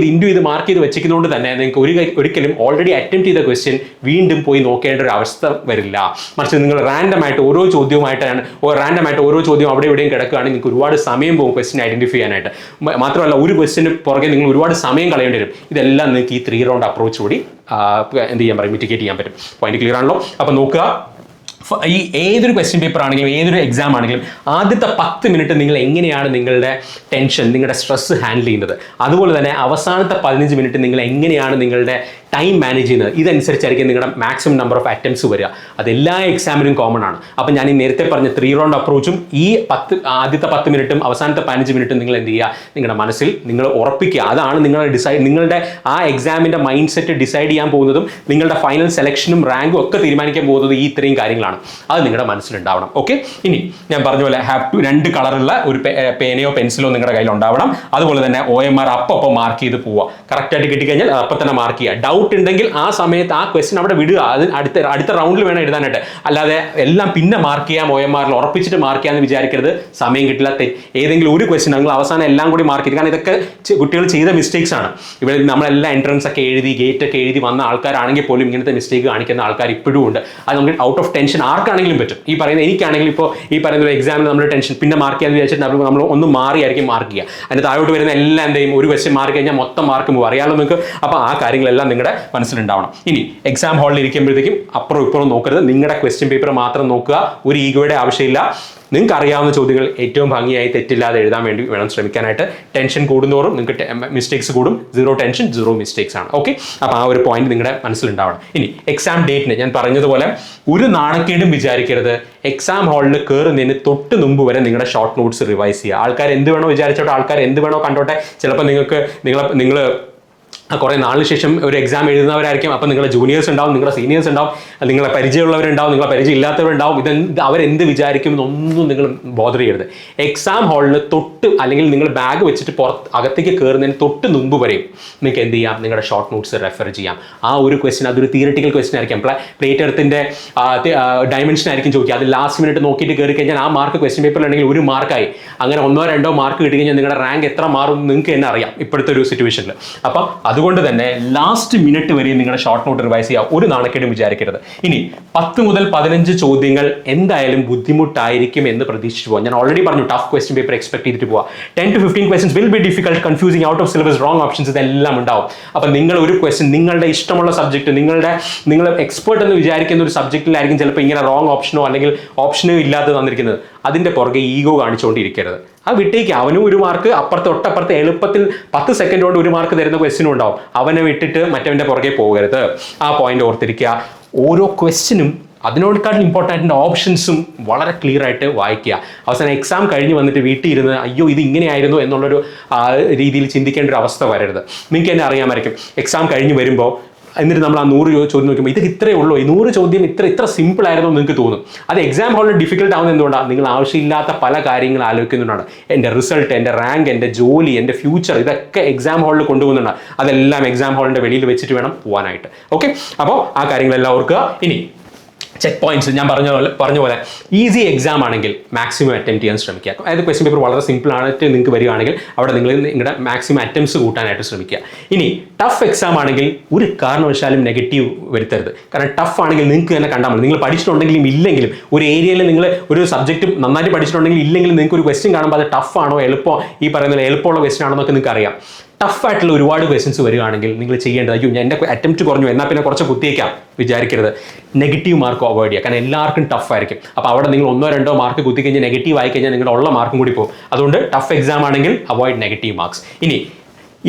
S1: ചെയ്ത് വെച്ചിരിക്കുന്നതുകൊണ്ട് തന്നെ നിങ്ങൾക്ക് ഒരിക്കലും ഓൾറെഡി അറ്റംപ്റ്റ് ചെയ്ത ക്വസ്റ്റ്യൻ വീണ്ടും പോയി നോക്കേണ്ട ഒരു അവസ്ഥ വരില്ല. മറിച്ച് നിങ്ങൾ റാൻഡമായിട്ട് ഓരോ ചോദ്യം അവിടെ ഇവിടെയും കിടക്കുകയാണെങ്കിൽ നിങ്ങൾക്ക് ഒരുപാട് സമയം പോകും ക്വസ്റ്റ്യൻ ഐഡന്റിഫൈ ചെയ്യാനായിട്ട്. മാത്രമല്ല ഒരു ക്വസ്റ്റ്യന് പുറകെ നിങ്ങൾ ഒരുപാട് സമയം കളയേണ്ടി വരും. ഇതെല്ലാം നിങ്ങൾക്ക് ഈ 3 റൗണ്ട് അപ്രോച്ച് കൂടി എന്ത് ചെയ്യാൻ പറയും, മിറ്റിഗേറ്റ് ചെയ്യാൻ പറ്റും. പോയിന്റ് ക്ലിയർ ആണല്ലോ? അപ്പോൾ നോക്കുക, ഈ ഏതൊരു ക്വസ്റ്റ്യൻ പേപ്പർ ആണെങ്കിലും ഏതൊരു എക്സാം ആണെങ്കിലും ആദ്യത്തെ 10 മിനിറ്റ് നിങ്ങൾ എങ്ങനെയാണ് നിങ്ങളുടെ ടെൻഷൻ, നിങ്ങളുടെ സ്ട്രെസ് ഹാൻഡിൽ ചെയ്യുന്നത്, അതുപോലെ തന്നെ അവസാനത്തെ 15 മിനിറ്റ് നിങ്ങൾ എങ്ങനെയാണ് നിങ്ങളുടെ ടൈം മാനേജ് ചെയ്യുന്നത്, ഇതനുസരിച്ചായിരിക്കും നിങ്ങളുടെ മാക്സിമം നമ്പർ ഓഫ് അറ്റംപ്റ്റ്സ് വരിക. അത് എല്ലാ എക്സാമിനും കോമൺ ആണ്. അപ്പം ഞാൻ ഈ നേരത്തെ പറഞ്ഞ 3 റൗണ്ട് അപ്രോച്ചും ഈ ആദ്യത്തെ 10 മിനിറ്റും അവസാനത്തെ 15 മിനിറ്റും നിങ്ങൾ എന്ത് ചെയ്യുക, നിങ്ങളുടെ മനസ്സിൽ നിങ്ങൾ ഉറപ്പിക്കുക. അതാണ് നിങ്ങളുടെ ആ എക്സാമിൻ്റെ മൈൻഡ് സെറ്റ് ഡിസൈഡ് ചെയ്യാൻ പോകുന്നതും നിങ്ങളുടെ ഫൈനൽ സെലക്ഷനും റാങ്കും ഒക്കെ തീരുമാനിക്കാൻ പോകുന്നത് ഈ ഇത്രയും കാര്യങ്ങളാണ്. അത് നിങ്ങളുടെ മനസ്സിലുണ്ടാവണം. ഓക്കെ, ഇനി ഞാൻ പറഞ്ഞ പോലെ ഹാവ് ടു 2 കളറുള്ള ഒരു പേനയോ പെൻസിലോ നിങ്ങളുടെ കയ്യിൽ ഉണ്ടാവണം. അതുപോലെ തന്നെ OMR അപ്പം മാർക്ക് ചെയ്ത് പോവുക. കറക്റ്റായിട്ട് കിട്ടിക്കഴിഞ്ഞാൽ അപ്പം തന്നെ മാർക്ക് ചെയ്യുക. ഡൗട്ട് ഉണ്ടെങ്കിൽ ആ സമയത്ത് ആ ക്വസ്റ്റ്യൻ അവിടെ വിടുക. അത് അടുത്ത റൗണ്ടിൽ വേണം എഴുതാനായിട്ട്. അല്ലാതെ എല്ലാം പിന്നെ മാർക്ക് ചെയ്യാം, OMRൽ ഉറപ്പിച്ചിട്ട് മാർക്ക് ചെയ്യാമെന്ന് വിചാരിക്കരുത്. സമയം കിട്ടില്ല. ഏതെങ്കിലും ഒരു ക്വസ്റ്റ്യൻ നിങ്ങൾ അവസാനം എല്ലാം കൂടി മാർക്ക് ചെയ്ത്, കാരണം ഇതൊക്കെ കുട്ടികൾ ചെയ്ത മിസ്റ്റേക്സ് ആണ്. ഇവിടെ നമ്മളെല്ലാം എൻട്രൻസ് ഒക്കെ എഴുതി ഗേറ്റ് ഒക്കെ എഴുതി വന്ന ആൾക്കാരാണെങ്കിൽ പോലും ഇങ്ങനത്തെ മിസ്റ്റേക്ക് കാണിക്കുന്ന ആൾക്കാർ ഇപ്പോഴും ഉണ്ട്. അത് നമുക്ക് ഔട്ട് ഓഫ് ടെൻഷൻ ആർക്കാണെങ്കിലും പറ്റും. ഈ പറയുന്ന എനിക്കാണെങ്കിലും ഇപ്പോൾ ഈ പറയുന്ന ഒരു എക്സാമിൽ നമ്മൾ ടെൻഷൻ പിന്നെ മാർക്ക് ചെയ്യാന്ന് വിചാരിച്ചിട്ട് നമ്മൾ ഒന്ന് മാറിയായിരിക്കും മാർക്ക് ചെയ്യുക. അതിന് താഴോട്ട് വരുന്ന എല്ലാം എന്തെയും ഒരു ക്വസ്റ്റ്യൻ മാർക്ക് കഴിഞ്ഞാൽ മൊത്തം മാർക്ക് പോകും. അറിയാമല്ലോ നിങ്ങൾക്ക്. അപ്പോൾ ആ കാര്യങ്ങളെല്ലാം നിങ്ങളുടെ മനസ്സിലുണ്ടാവണം. ഇനി എക്സാം ഹാളിൽ ഇരിക്കുമ്പോഴത്തേക്കും അപ്പുറം ഇപ്പുറം നോക്കരുത്. നിങ്ങളുടെ ക്വസ്റ്റ്യൻ പേപ്പർ മാത്രം നോക്കുക. ഒരു ഈഗോയുടെ ആവശ്യമില്ല. നിങ്ങൾക്ക് അറിയാവുന്ന ചോദ്യങ്ങൾ ഏറ്റവും ഭംഗിയായി തെറ്റില്ലാതെ എഴുതാൻ വേണ്ടി വേണം ശ്രമിക്കാനായിട്ട്. ടെൻഷൻ കൂടുന്നതോറും നിങ്ങൾക്ക് മിസ്റ്റേക്സ് കൂടും. 0 ടെൻഷൻ 0 മിസ്റ്റേക്സ് ആണ്. ഓക്കെ, അപ്പോൾ ആ ഒരു പോയിന്റ് നിങ്ങളുടെ മനസ്സിലുണ്ടാവണം. ഇനി എക്സാം ഡേറ്റിന് ഞാൻ പറഞ്ഞതുപോലെ ഒരു നാണക്കേടും വിചാരിക്കരുത്. എക്സാം ഹാളിൽ കയറുന്നതിന് തൊട്ട് മുമ്പ് വരെ നിങ്ങളുടെ ഷോർട്ട് നോട്ട്സ് റിവൈസ് ചെയ്യുക. ആൾക്കാർ എന്ത് വേണോ വിചാരിച്ചോട്ടെ, ആൾക്കാർ എന്ത് വേണോ കണ്ടോട്ടെ. ചിലപ്പോൾ നിങ്ങൾ കുറേ നാളിന് ശേഷം ഒരു എക്സാം എഴുതുന്നവരായിരിക്കും. അപ്പോൾ നിങ്ങളുടെ ജൂനിയേഴ്സ് ഉണ്ടാവും, നിങ്ങളുടെ സീനിയേഴ്സ് ഉണ്ടാവും, നിങ്ങളെ പരിചയമുള്ളവരുണ്ടാവും, നിങ്ങളെ പരിചയം ഇല്ലാത്തവരുണ്ടാവും. അവരെന്ത് വിചാരിക്കും എന്നൊന്നും നിങ്ങൾ ബോധർ ചെയ്യരുത്. എക്സാം ഹാളിന് തൊട്ട് അല്ലെങ്കിൽ നിങ്ങൾ ബാഗ് വെച്ചിട്ട് അകത്തേക്ക് കയറുന്നതിന് തൊട്ട് മുമ്പ് വരെയും നിങ്ങൾക്ക് എന്ത് ചെയ്യാം, നിങ്ങളുടെ ഷോർട്ട് നോട്ട്സ് റെഫർ ചെയ്യാം. ആ ഒരു ക്വസ്റ്റ്യൻ അതൊരു തിയറിറ്റിക്കൽ ക്വസ്റ്റ്യൻ ആയിരിക്കും. പ്ലേറ്റ് എർത്തിൻ്റെ ഡയമെൻഷൻ ആയിരിക്കും ചോദിക്കുക. അത് ലാസ്റ്റ് മിനിറ്റ് നോക്കിയിട്ട് കയറി കഴിഞ്ഞാൽ ആ മാർക്ക് ക്വസ്റ്റ്യൻ പേപ്പറിലുണ്ടെങ്കിൽ 1 മാർക്കായി. അങ്ങനെ 1 or 2 മാർക്ക് കിട്ടി കഴിഞ്ഞാൽ നിങ്ങളുടെ റാങ്ക് എത്ര മാറും നിങ്ങൾക്ക് തന്നെ അറിയാം ഇപ്പോഴത്തെ ഒരു സിറ്റുവേഷനിൽ. അപ്പം അതുകൊണ്ട് തന്നെ ലാസ്റ്റ് മിനിറ്റ് വരെ നിങ്ങളുടെ ഷോർട്ട് നോട്ട് റിവൈസ് ചെയ്യുക. ഒരു നാണക്കേടും വിചാരിക്കരുത്. ഇനി 10 മുതൽ 15 ചോദ്യങ്ങൾ എന്തായാലും ബുദ്ധിമുട്ടായിരിക്കും എന്ന് പ്രതീക്ഷിച്ചു പോകാം. ഞാൻ ഓൾറെഡി പറഞ്ഞു, ടഫ് ക്വസ്റ്റ്യൻ പേപ്പർ എക്സ്പെക്ട് ചെയ്തിട്ട് പോവാം. 10 to 15 questions will be difficult, confusing, out of syllabus, wrong options, ഇതെല്ലാം ഉണ്ടാവും. അപ്പം നിങ്ങൾ ഒരു ക്വസ്റ്റ്യൻ നിങ്ങളുടെ ഇഷ്ടമുള്ള സബ്ജക്റ്റ്, നിങ്ങൾ എക്സ്പേർട്ട് എന്ന് വിചാരിക്കുന്ന ഒരു സബ്ജക്റ്റിലായിരിക്കും ചിലപ്പോൾ ഇങ്ങനെ റോങ് ഓപ്ഷനോ അല്ലെങ്കിൽ ഓപ്ഷനോ ഇല്ലാതെ തന്നിരിക്കുന്നത്. അതിൻ്റെ പുറകെ ഈഗോ കാണിച്ചുകൊണ്ടിരിക്കരുത്. അത് വിട്ടേക്ക്. അവനും 1 മാർക്ക് തൊട്ടപ്പുറത്ത് എളുപ്പത്തിൽ 10 സെക്കൻഡ് കൊണ്ട് 1 മാർക്ക് തരുന്ന ക്വസ്റ്റ്യനും ഉണ്ടാവും. അവനെ വിട്ടിട്ട് മറ്റവൻ്റെ പുറകെ പോകരുത്. ആ പോയിന്റ് ഓർത്തിരിക്കുക. ഓരോ ക്വസ്റ്റ്യനും അതിനോടേക്കാളും ഇമ്പോർട്ടൻ്റ് ഓപ്ഷൻസും വളരെ ക്ലിയർ ആയിട്ട് വായിക്കുക. അവസാനം എക്സാം കഴിഞ്ഞ് വന്നിട്ട് വീട്ടിൽ ഇരുന്ന് അയ്യോ ഇത് ഇങ്ങനെയായിരുന്നു എന്നുള്ളൊരു രീതിയിൽ ചിന്തിക്കേണ്ട ഒരു അവസ്ഥ വരരുത്. നിങ്ങൾക്ക് തന്നെ അറിയാമായിരിക്കും, എക്സാം കഴിഞ്ഞ് വരുമ്പോൾ എന്നിട്ട് നമ്മൾ ആ 100 ചോദ്യം നോക്കുമ്പോൾ ഇത് ഇത്രയേ ഉള്ളൂ, ഈ 100 ചോദ്യം ഇത്ര സിമ്പിൾ ആയിരുന്നു നിങ്ങൾക്ക് തോന്നും. അത് എക്സാം ഹാളിൽ ഡിഫിക്കൽട്ട് ആവുന്നത് എന്തുകൊണ്ടാണ്? നിങ്ങൾ ആവശ്യമില്ലാത്ത പല കാര്യങ്ങൾ ആലോചിക്കുന്നുണ്ടാണ്. എൻ്റെ റിസൾട്ട്, എൻ്റെ റാങ്ക്, എൻ്റെ ജോലി, എൻ്റെ ഫ്യൂച്ചർ, ഇതൊക്കെ എക്സാം ഹാളിൽ കൊണ്ടുപോകുന്നുണ്ട്. അതെല്ലാം എക്സാം ഹാളിൻ്റെ വെളിയിൽ വെച്ചിട്ട് വേണം പോകാനായിട്ട്. ഓക്കെ, അപ്പോൾ ആ കാര്യങ്ങളെല്ലാം ഓർക്കുക. ഇനി ചെക്ക് പോയിന്റ്സ് ഞാൻ പറഞ്ഞ പോലെ ഈസി എക്സാം ആണെങ്കിൽ മാക്സിമം അറ്റംപ്റ്റ് ചെയ്യാൻ ശ്രമിക്കുക. അതായത് ക്വസ്റ്റ്യൻ പേപ്പർ വളരെ സിമ്പിൾ ആയിട്ട് നിങ്ങൾക്ക് വരികയാണെങ്കിൽ അവിടെ നിങ്ങൾ നിങ്ങളുടെ മാക്സിമം അറ്റംപ്റ്റ്സ് കൂട്ടാനായിട്ട് ശ്രമിക്കുക. ഇനി ടഫ് എക്സാം ആണെങ്കിൽ ഒരു കാരണവശാലും നെഗറ്റീവ് വരുത്തരുത്. കാരണം ടഫ് ആണെങ്കിൽ നിങ്ങൾക്ക് തന്നെ കണ്ടാൽ മതി. നിങ്ങൾ പഠിച്ചിട്ടുണ്ടെങ്കിലും ഇല്ലെങ്കിലും ഒരു ഏരിയയിൽ നിങ്ങൾ ഒരു സബ്ജക്റ്റ് നന്നായിട്ട് പഠിച്ചിട്ടുണ്ടെങ്കിലും ഇല്ലെങ്കിലും നിങ്ങൾക്ക് ഒരു ക്വസ്റ്റ്യൻ കാണുമ്പോൾ അത് ടഫ് ആണോ ഈ പറയുന്ന എളുപ്പമുള്ള ക്വസ്റ്റ്യൻ ആണോ എന്നൊക്കെ നിങ്ങൾക്ക് അറിയാം. ടഫായിട്ടുള്ള ഒരുപാട് ക്വസ്റ്റ്യൻസ് വരികയാണെങ്കിൽ നിങ്ങൾ ചെയ്യേണ്ടത് അയ്യോ എൻ്റെ അറ്റംപ്റ്റ് കുറഞ്ഞു എന്നാൽ പിന്നെ കുറച്ച് കുത്തിയേക്കാം വിചാരിക്കരുത്. നെഗറ്റീവ് മാർക്ക് അവോയ്ഡ് ചെയ്യുക. കാരണം എല്ലാവർക്കും ടഫായിരിക്കും. അപ്പോൾ അവിടെ നിങ്ങൾ 1 or 2 മാർക്ക് കുത്തിക്കഴിഞ്ഞാൽ നെഗറ്റീവ് ആയി കഴിഞ്ഞാൽ നിങ്ങളുടെ ഉള്ള മാർക്കും കൂടി പോകും. അതുകൊണ്ട് ടഫ് എക്സാം ആണെങ്കിൽ അവോയ്ഡ് നെഗറ്റീവ് മാർക്സ്. ഇനി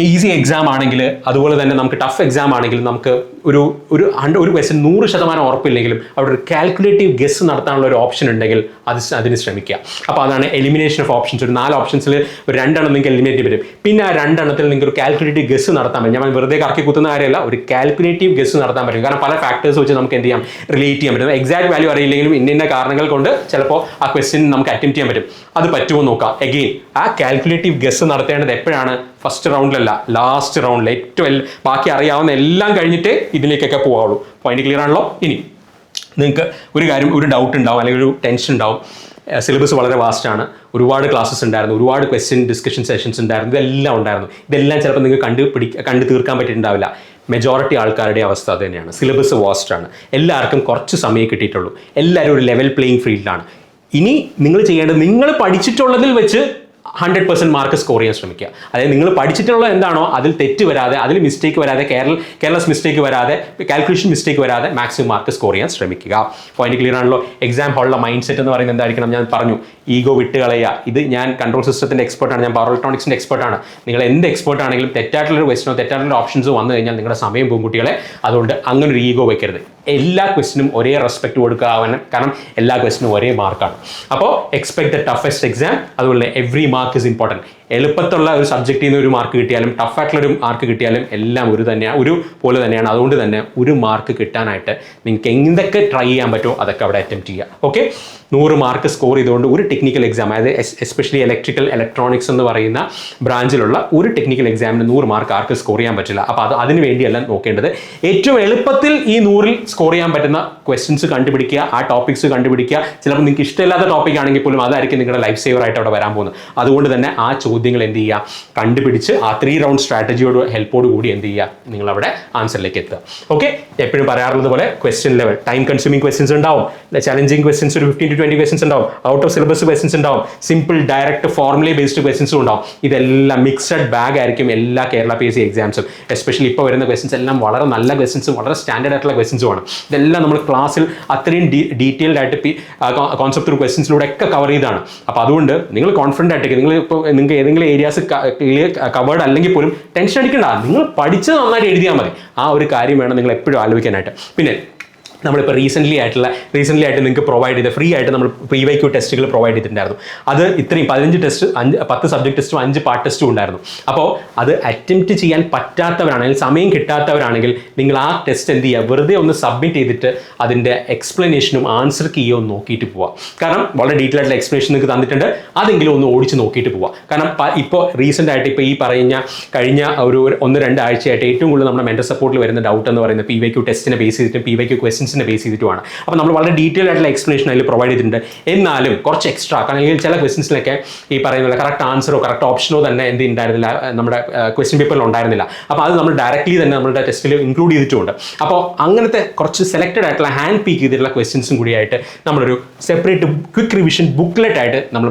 S1: ഈസി എക്സാം ആണെങ്കിൽ അതുപോലെ തന്നെ നമുക്ക് ടഫ് എക്സാം ആണെങ്കിൽ നമുക്ക് ഒരു ക്വസ്റ്റ്യൻ 100% ഉറപ്പില്ലെങ്കിലും അവിടെ ഒരു കാൽക്കുലേറ്റീവ് ഗസ് നടത്താനുള്ള ഒരു ഓപ്ഷൻ ഉണ്ടെങ്കിൽ അതിന് ശ്രമിക്കുക. അപ്പോൾ അതാണ് എലിമിനേഷൻ ഓഫ് ഓപ്ഷൻസ്. ഒരു 4 ഓപ്ഷൻസിൽ ഒരു 2 എണ്ണം നിങ്ങൾക്ക് എലിമിനേറ്റ് ചെയ്യാൻ പറ്റും. പിന്നെ ആ 2 എണ്ണത്തിൽ നിങ്ങൾക്ക് ഒരു കാൽക്കുലേറ്റീവ് ഗസ് നടത്താൻ പറ്റും. ഞാൻ വെറുതെ കറക്കി കുത്തുന്ന കാര്യമല്ല, ഒരു കാൽക്കുലേറ്റീവ് ഗസ് നടത്താൻ പറ്റും. കാരണം പല ഫാക്ടേഴ്സ് വെച്ച് നമുക്ക് എന്ത് ചെയ്യാം, റിലേറ്റ് ചെയ്യാൻ പറ്റും. എക്സാക്ട് വാല്യൂ അറിയില്ലെങ്കിലും ഇന്ന കാരണങ്ങൾ കൊണ്ട് ചിലപ്പോൾ ആ ക്വസ്റ്റ്യൻ നമുക്ക് അറ്റംപ്റ്റ് ചെയ്യാൻ പറ്റും. അത് പറ്റുമോ നോക്കാം. എഗെയിൻ ആ കാൽക്കുലേറ്റീവ് ഗസ് നടത്തേണ്ടത് എപ്പോഴാണ്? ഫസ്റ്റ് റൗണ്ടിലല്ല, ലാസ്റ്റ് റൗണ്ടിൽ. ഏറ്റവും ബാക്കി അറിയാവുന്ന എല്ലാം കഴിഞ്ഞിട്ട് ഇതിലേക്കൊക്കെ പോകാവുള്ളൂ. പോയിന്റ് ക്ലിയർ ആണല്ലോ. ഇനി നിങ്ങൾക്ക് ഒരു ഡൗട്ട് ഉണ്ടാവും അല്ലെങ്കിൽ ഒരു ടെൻഷൻ ഉണ്ടാവും. സിലബസ് വളരെ വാസ്റ്റാണ്, ഒരുപാട് ക്ലാസ്സസ് ഉണ്ടായിരുന്നു, ഒരുപാട് ക്വസ്റ്റ്യൻ ഡിസ്കഷൻ സെഷൻസ് ഉണ്ടായിരുന്നു, ഇതെല്ലാം ഉണ്ടായിരുന്നു. ഇതെല്ലാം ചിലപ്പോൾ നിങ്ങൾക്ക് കണ്ടു തീർക്കാൻ പറ്റിയിട്ടുണ്ടാവില്ല. മെജോറിറ്റി ആൾക്കാരുടെ അവസ്ഥ അത് തന്നെയാണ്. സിലബസ് വാസ്റ്റാണ്. എല്ലാവർക്കും കുറച്ച് സമയം കിട്ടിയിട്ടുള്ളൂ. എല്ലാവരും ഒരു ലെവൽ പ്ലേയിങ് ഫീൽഡിലാണ്. ഇനി നിങ്ങൾ ചെയ്യേണ്ടത് നിങ്ങൾ പഠിച്ചിട്ടുള്ളതിൽ വെച്ച് 100% മാർക്ക് സ്കോർ ചെയ്യാൻ ശ്രമിക്കുക. അതായത് നിങ്ങൾ പഠിച്ചിട്ടുള്ള എന്താണോ അതിൽ തെറ്റ് വരാതെ, അതിൽ മിസ്റ്റേക്ക് വരാതെ, കെയർലെസ് മിസ്റ്റേക്ക് വരാതെ, കാൽക്കുലേഷൻ മിസ്റ്റേക്ക് വരാതെ മാക്സിമം മാർക്ക് സ്കോർ ചെയ്യാൻ ശ്രമിക്കുക. പോയിന്റ് ക്ലിയർ ആണല്ലോ? എക്സാം ഹാളിലെ മൈൻഡ് സെറ്റ് എന്ന് പറയുന്നത് എന്തായിരിക്കണം? ഞാൻ പറഞ്ഞു, ഈഗോ വിട്ട് കളയുക. ഇത് ഞാൻ കൺട്രോൾ സിസ്റ്റത്തിന്റെ എക്സ്പെർട്ടാണ്, ഞാൻ പവർ ഇലക്ട്രോണിക്സിന്റെ എക്സ്പെർട്ടാണ്. നിങ്ങൾ എന്ത് എക്സ്പെർട്ട് ആണെങ്കിലും തെറ്റായിട്ടുള്ള ക്വസ്റ്റനോ തെറ്റായിട്ടുള്ള ഓപ്ഷൻസോ വന്നു കഴിഞ്ഞാൽ നിങ്ങളുടെ സമയം പോകും കുട്ടികളെ. അതുകൊണ്ട് അങ്ങനെ ഒരു ഈഗോ വെക്കരുത്. എല്ലാ ക്വസ്റ്റിനും ഒരേ റെസ്പെക്ട് കൊടുക്കുക. കാരണം എല്ലാ ക്വസ്റ്റിനും ഒരേ മാർക്കാണ്. അപ്പോൾ എക്സ്പെക്ട് ദ ടഫസ്റ്റ് എക്സാം. അതുപോലെ എവറി മാർക്ക് ഇസ് ഇമ്പോർട്ടൻറ്റ്. എളുപ്പത്തുള്ള ഒരു സബ്ജക്റ്റിൽ നിന്ന് ഒരു മാർക്ക് കിട്ടിയാലും ടഫായിട്ടുള്ള ഒരു മാർക്ക് കിട്ടിയാലും എല്ലാം ഒരു പോലെ തന്നെയാണ്. അതുകൊണ്ട് തന്നെ ഒരു മാർക്ക് കിട്ടാനായിട്ട് നിങ്ങൾക്ക് എന്തൊക്കെ ട്രൈ ചെയ്യാൻ പറ്റുമോ അതൊക്കെ അവിടെ അറ്റംപ്റ്റ് ചെയ്യുക. ഓക്കെ, 100 മാർക്ക് സ്കോർ ചെയ്തുകൊണ്ട് ഒരു ടെക്നിക്കൽ എക്സാം, അതായത് എസ്പെഷ്യലി ഇലക്ട്രിക്കൽ ഇലക്ട്രോണിക്സ് എന്ന് പറയുന്ന ബ്രാഞ്ചിലുള്ള ഒരു ടെക്നിക്കൽ എക്സാമിന് 100 മാർക്ക് ആർക്ക് സ്കോർ ചെയ്യാൻ പറ്റില്ല. അപ്പോൾ അതിന് വേണ്ടിയല്ല നോക്കേണ്ടത്. ഏറ്റവും എളുപ്പത്തിൽ ഈ 100-ൽ സ്കോർ ചെയ്യാൻ പറ്റുന്ന ക്വസ്റ്റ്യൻസ് കണ്ടുപിടിക്കുക, ആ ടോപ്പിക്സ് കണ്ടുപിടിക്കുക. ചിലപ്പോൾ നിങ്ങൾക്ക് ഇഷ്ടമില്ലാത്ത ടോപ്പിക് ആണെങ്കിൽ പോലും അതായിരിക്കും നിങ്ങളുടെ ലൈഫ് സേവർ ആയിട്ട് അവിടെ വരാൻ പോകുന്നത്. അതുകൊണ്ട് തന്നെ ആ ചോദ്യങ്ങൾ എന്ത് ചെയ്യുക, കണ്ടുപിടിച്ച് ആ 3 റൗണ്ട് സ്ട്രാറ്റജിയോട് ഹെൽപ്പോട് കൂടി എന്ത് ചെയ്യുക, നിങ്ങൾ അവിടെ ആൻസറിലേക്ക് എത്തുക. ഓക്കെ, എപ്പോഴും പറയാറുള്ളത് പോലെ question level time consuming questions ഉണ്ടാവും, ചലഞ്ചിങ് ക്വസ്റ്റ്യൻസ് ഒരു 15 to 20 ക്വസ്റ്റ്യൻസ് ഉണ്ടാവും, ഔട്ട് ഓഫ് സിലബസ് ക്വസ്റ്റ്യൻസ് ഉണ്ടാവും, സിമ്പിൾ ഡയറക്റ്റ് ഫോർമുല ബേസ്ഡ് ക്വസ്റ്റ്യൻസും ഉണ്ടാവും. ഇതെല്ലാം മിക്സഡ് ബാഗ് ആയിരിക്കും എല്ലാ കേരള PSC എക്സാംസും. എസ്പെഷ്യലി ഇപ്പോൾ വരുന്ന ക്വസ്റ്റ്യൻസ് എല്ലാം വളരെ നല്ല ക്വസ്റ്റ്യൻസും വളരെ സ്റ്റാൻഡേർഡ് ആയിട്ടുള്ള ക്വസ്റ്റ്യൻസുമാണ്. ഇതെല്ലാം നമ്മൾ ക്ലാസ്സിൽ അത്രയും ഡീറ്റെയിൽഡ് ആയിട്ട് കോൺസെപ്റ്റ് ക്വസ്റ്റ്യൻസിലൂടെ ഒക്കെ കവർ ചെയ്താണ്. അപ്പോൾ അതുകൊണ്ട് നിങ്ങൾ കോൺഫിഡൻ്റ് ആയിട്ടേക്ക്. നിങ്ങൾക്ക് ഏതെങ്കിലും ഏരിയാസ് കവേർഡ് അല്ലെങ്കിൽ പോലും ടെൻഷൻ അടിക്കണ്ട. നിങ്ങൾ പഠിച്ചത് നന്നായിട്ട് എഴുതിയാൽ മതി. ആ ഒരു കാര്യം വേണം നിങ്ങൾ എപ്പോഴും ആലോചിക്കാനായിട്ട്. പിന്നെ നമ്മളിപ്പോൾ റീസെൻ്റ്ലി ആയിട്ട് നിങ്ങൾക്ക് പ്രൊവൈഡ് ചെയ്ത ഫ്രീ ആയിട്ട് നമ്മൾ PYQ ടെസ്റ്റുകൾ പ്രൊവൈഡ് ചെയ്തിട്ടുണ്ടായിരുന്നു. അത് ഇത്രയും 15 ടെസ്റ്റ്, 10 സബ്ജക്ട് ടെസ്റ്റും 5 പാർട്ട് ടെസ്റ്റും ഉണ്ടായിരുന്നു. അപ്പോൾ അത് അറ്റംപ്റ്റ് ചെയ്യാൻ പറ്റാത്തവരാണെങ്കിൽ, സമയം കിട്ടാത്തവരാണെങ്കിൽ നിങ്ങൾ ആ ടെസ്റ്റ് എന്ത് ചെയ്യുക, വെറുതെ ഒന്ന് സബ്മിറ്റ് ചെയ്തിട്ട് അതിൻ്റെ എക്സ്പ്ലനേഷനും ആൻസർ കീയോ ഒന്ന് നോക്കിയിട്ട് പോവാം. കാരണം വളരെ ഡീറ്റെയിൽ ആയിട്ടുള്ള എക്സ്പ്ലനേഷൻ നിങ്ങൾക്ക് തന്നിട്ടുണ്ട്, അതെങ്കിലും ഒന്ന് ഓടിച്ച് നോക്കിയിട്ട് പോവാം. കാരണം ഇപ്പോൾ റീസെൻ്റ് ആയിട്ട് ഇപ്പോൾ ഈ കഴിഞ്ഞ ഒരു 1-2 ആഴ്ചയായിട്ട് ഏറ്റവും കൂടുതൽ നമ്മുടെ മെൻ്റൽ സപ്പോർട്ടിൽ വരുന്ന ഡൗട്ട് എന്ന് പറയുന്നത് PYQ ടെസ്റ്റിനെ ബേസ് ചെയ്തിട്ടും PYQ ക്വസ്റ്റ്യൻസിനെ ബേസ് ചെയ്തിട്ടുമാണ്. അപ്പോൾ നമ്മൾ വളരെ ഡീറ്റെയിൽ ആയിട്ടുള്ള എക്സ്പ്ലനേഷൻ അതിൽ പ്രൊവൈഡ് ചെയ്തിട്ടുണ്ട്. എന്നാലും കുറച്ച് എക്സ്ട്രാ, കാരണം ചില ക്വസ്റ്റ്യൻസിലൊക്കെ ഈ പറയുന്ന കറക്റ്റ് ആൻസറോ കറക്റ്റ് ഓപ്ഷനോ തന്നെ എന്ത് ഉണ്ടായിരുന്നില്ല, നമ്മുടെ ക്വസ്റ്റ്യൻ പേപ്പറിൽ ഉണ്ടായിരുന്നില്ല. അപ്പോൾ അത് നമ്മൾ ഡയറക്റ്റ്ലി തന്നെ നമ്മുടെ ടെസ്റ്റിൽ ഇൻക്ലൂഡ് ചെയ്തിട്ടുണ്ട്. അപ്പോൾ അങ്ങനത്തെ കുറച്ച് സെലക്റ്റഡ് ആയിട്ടുള്ള ഹാൻഡ് പീക്ക് ചെയ്തിട്ടുള്ള ക്വസ്റ്റ്യൻസും കൂടിയായിട്ട് നമ്മളൊരു സെപ്പറേറ്റ് ക്വിക്ക് റിവിഷൻ ബുക്ക്ലെറ്റ് ആയിട്ട് നമ്മൾ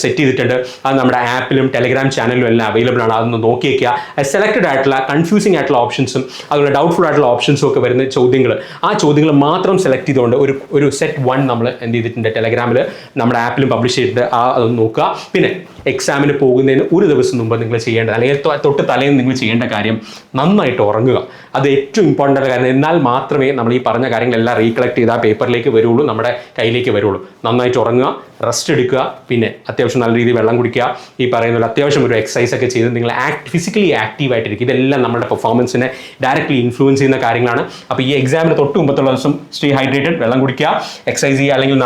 S1: സെറ്റ് ചെയ്തിട്ടുണ്ട്. അത് നമ്മുടെ ആപ്പിലും ടെലഗ്രാം ചാനലിലും എല്ലാം അവൈലബിൾ ആണ്. അതൊന്ന് നോക്കി വയ്ക്കുക. സെലക്റ്റഡ് ആയിട്ടുള്ള കൺഫ്യൂസിംഗ് ആയിട്ടുള്ള ഓപ്ഷൻസും അതുപോലെ ഡൗട്ട്ഫുൾ ആയിട്ടുള്ള ഓപ്ഷൻസും ഒക്കെ വരുന്ന ചോദ്യങ്ങൾ, ആ ചോദ്യങ്ങൾ മാത്രം സെലക്ട് ചെയ്തുകൊണ്ട് ഒരു സെറ്റ് 1 നമ്മൾ എന്ത് ചെയ്തിട്ടുണ്ട്, ടെലഗ്രാമിൽ നമ്മുടെ ആപ്പിലും പബ്ലിഷ് ചെയ്തിട്ട് അതൊന്ന് നോക്കുക. പിന്നെ എക്സാമിന് പോകുന്നതിന് ഒരു ദിവസം മുമ്പ് നിങ്ങൾ ചെയ്യേണ്ടത്, അല്ലെങ്കിൽ തൊട്ട് തലേന്ന് നിങ്ങൾ ചെയ്യേണ്ട കാര്യം, നന്നായിട്ട് ഉറങ്ങുക. അത് ഏറ്റവും ഇമ്പോർട്ടൻ്റ് ആയ കാര്യം. എന്നാൽ മാത്രമേ നമ്മൾ ഈ പറഞ്ഞ കാര്യങ്ങളെല്ലാം റീകളക്ട് ചെയ്ത് ആ പേപ്പറിലേക്ക് വരുള്ളൂ, നമ്മുടെ കയ്യിലേക്ക് വരുള്ളൂ. നന്നായിട്ട് ഉറങ്ങുക, റെസ്റ്റ് എടുക്കുക, പിന്നെ അത്യാവശ്യം നല്ല രീതിയിൽ വെള്ളം കുടിക്കുക, ഈ പറയുന്ന അത്യാവശ്യം ഒരു എക്സസൈസ് ഒക്കെ ചെയ്ത് നിങ്ങൾ ഫിസിക്കലി ആക്റ്റീവ് ആയിട്ടിരിക്കും. ഇതെല്ലാം നമ്മുടെ പെർഫോമൻസിനെ ഡയറക്റ്റ്ലി ഇൻഫ്ലുവൻസ് ചെയ്യുന്ന കാര്യങ്ങളാണ്. അപ്പോൾ ഈ എക്സാമിന് തൊട്ട് മുമ്പത്തുള്ള ദിവസം സ്റ്റേ ഹൈഡ്രേറ്റഡ്, വെള്ളം കുടിക്കുക, എക്സസൈസ് ചെയ്യുക, അല്ലെങ്കിൽ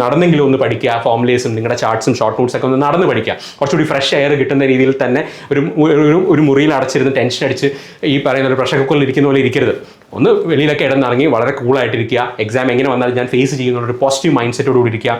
S1: നടന്നെങ്കിലും ഒന്ന് പഠിക്കുക. ഫോർമുലേസും നിങ്ങളുടെ ചാർട്ട്സും ഷോർട്ട് നോട്ട്സ് ഒക്കെ ഒന്ന് നടന്ന് പഠിക്കുക. കുറച്ചുകൂടി ഫ്രഷ് എയർ കിട്ടുന്ന രീതിയിൽ തന്നെ ഒരു മുറിയിൽ അടച്ചിരുന്ന് ടെൻഷൻ അടിച്ച് ഈ പറയുന്ന ഒരു പ്രഷർ കുക്കറിൽ ഇരിക്കുന്ന പോലെ ഇരിക്കരുത്. ഒന്ന് വെളിയിലൊക്കെ ഇടന്നിറങ്ങി വളരെ കൂളായിട്ടിരിക്കുക. എക്സാം എങ്ങനെ വന്നാലും ഞാൻ ഫേസ് ചെയ്യുന്ന ഒരു പോസിറ്റീവ് മൈൻഡ് സെറ്റോട് കൂടി ഇരിക്കുക.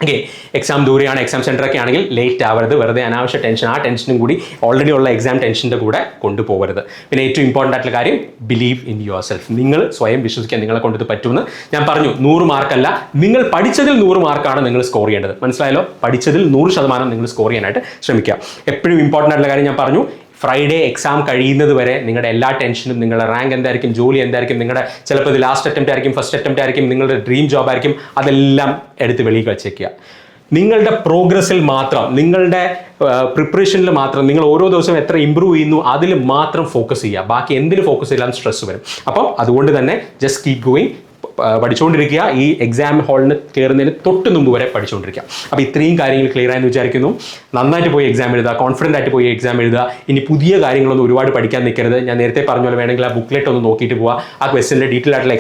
S1: ഓക്കെ, എക്സാം ദൂരെയാണ്, എക്സാം സെൻറ്ററൊക്കെ ആണെങ്കിൽ ലേറ്റ് ആവരുത്. വെറുതെ അനാവശ്യ ടെൻഷൻ, ആ ടെൻഷനും കൂടി ഓൾറെഡി ഉള്ള എക്സാം ടെൻഷൻ്റെ കൂടെ കൊണ്ടുപോകരുത്. പിന്നെ ഏറ്റവും ഇമ്പോർട്ടൻ്റ് ആയിട്ടുള്ള കാര്യം, ബിലീവ് ഇൻ യുവർ സെൽഫ്. നിങ്ങൾ സ്വയം വിശ്വസിക്കാൻ നിങ്ങളെ കൊണ്ടിത് പറ്റുമെന്ന്. ഞാൻ പറഞ്ഞു, 100 മാർക്കല്ല, നിങ്ങൾ പഠിച്ചതിൽ 100 മാർക്കാണ് നിങ്ങൾ സ്കോർ ചെയ്യേണ്ടത്. മനസ്സിലായല്ലോ? പഠിച്ചതിൽ 100% നിങ്ങൾ സ്കോർ ചെയ്യാനായിട്ട് ശ്രമിക്കുക. എപ്പോഴും ഇമ്പോർട്ടൻ്റ് ആയിട്ടുള്ള കാര്യം ഞാൻ പറഞ്ഞു, ഫ്രൈഡേ എക്സാം കഴിയുന്നത് വരെ നിങ്ങളുടെ എല്ലാ ടെൻഷനും, നിങ്ങളുടെ റാങ്ക് എന്തായിരിക്കും, ജോലി എന്തായിരിക്കും, നിങ്ങളുടെ ചിലപ്പോൾ ഇത് ലാസ്റ്റ് അറ്റംപ്റ്റ് ആയിരിക്കും, ഫസ്റ്റ് അറ്റംപ്റ്റ് ആയിരിക്കും, നിങ്ങളുടെ ഡ്രീം ജോബ് ആയിരിക്കും, അതെല്ലാം എടുത്ത് വെളിയിൽ വെച്ചേക്കുക. നിങ്ങളുടെ പ്രോഗ്രസ്സിൽ മാത്രം, നിങ്ങളുടെ പ്രിപ്പറേഷനിൽ മാത്രം, നിങ്ങൾ ഓരോ ദിവസവും എത്ര ഇമ്പ്രൂവ് ചെയ്യുന്നു അതിൽ മാത്രം ഫോക്കസ് ചെയ്യുക. ബാക്കി എന്തിന് ഫോക്കസ് ചെയ്താലും സ്ട്രെസ് വരും. അപ്പം അതുകൊണ്ട് തന്നെ ജസ്റ്റ് കീപ് ഗോയിങ്, പഠിച്ചുകൊണ്ടിരിക്കുക. ഈ എക്സാം ഹാളിന് കയറുന്നതിന് തൊട്ട് മുമ്പ് വരെ പഠിച്ചുകൊണ്ടിരിക്കുക. അപ്പോൾ ഇത്രയും കാര്യങ്ങൾ ക്ലിയർ ആയെന്ന് വിചാരിക്കുന്നു. നന്നായിട്ട് പോയി എക്സാം എഴുതുക, കോൺഫിഡൻ്റ് ആയിട്ട് പോയി എക്സാം എഴുതുക. ഇനി പുതിയ കാര്യങ്ങളൊന്നും ഒരുപാട് പഠിക്കാൻ നിൽക്കരുത്. ഞാൻ നേരത്തെ പറഞ്ഞ പോലെ വേണമെങ്കിൽ ആ ബുക്ക്ലെറ്റ് ഒന്ന് നോക്കിയിട്ട് പോവുക. ആ ക്വസ്റ്റ്യൻ്റെ ഡീറ്റെയിൽ ആയിട്ടുള്ള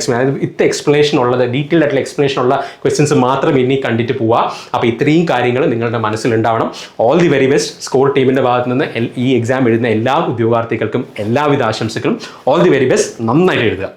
S1: എക്സ്പ്ലനേഷൻ ഉള്ളത്, ഡീറ്റെയിൽ ആയിട്ടുള്ള എക്സ്പ്ലനേഷൻ ഉള്ള ക്വസ്റ്റ്യൻസ് മാത്രം ഇനി കണ്ടിട്ട് പോവുക. അപ്പോൾ ഇത്രയും കാര്യങ്ങൾ നിങ്ങളുടെ മനസ്സിലുണ്ടാവണം. All the very best. Score ടീമിൻ്റെ ഭാഗത്ത് നിന്ന് ഈ എക്സാം എഴുതുന്ന എല്ലാ ഉദ്യോഗാർത്ഥികൾക്കും എല്ലാവിധ ആശംസകളും. All the very best. നന്നായിട്ട് എഴുതുക.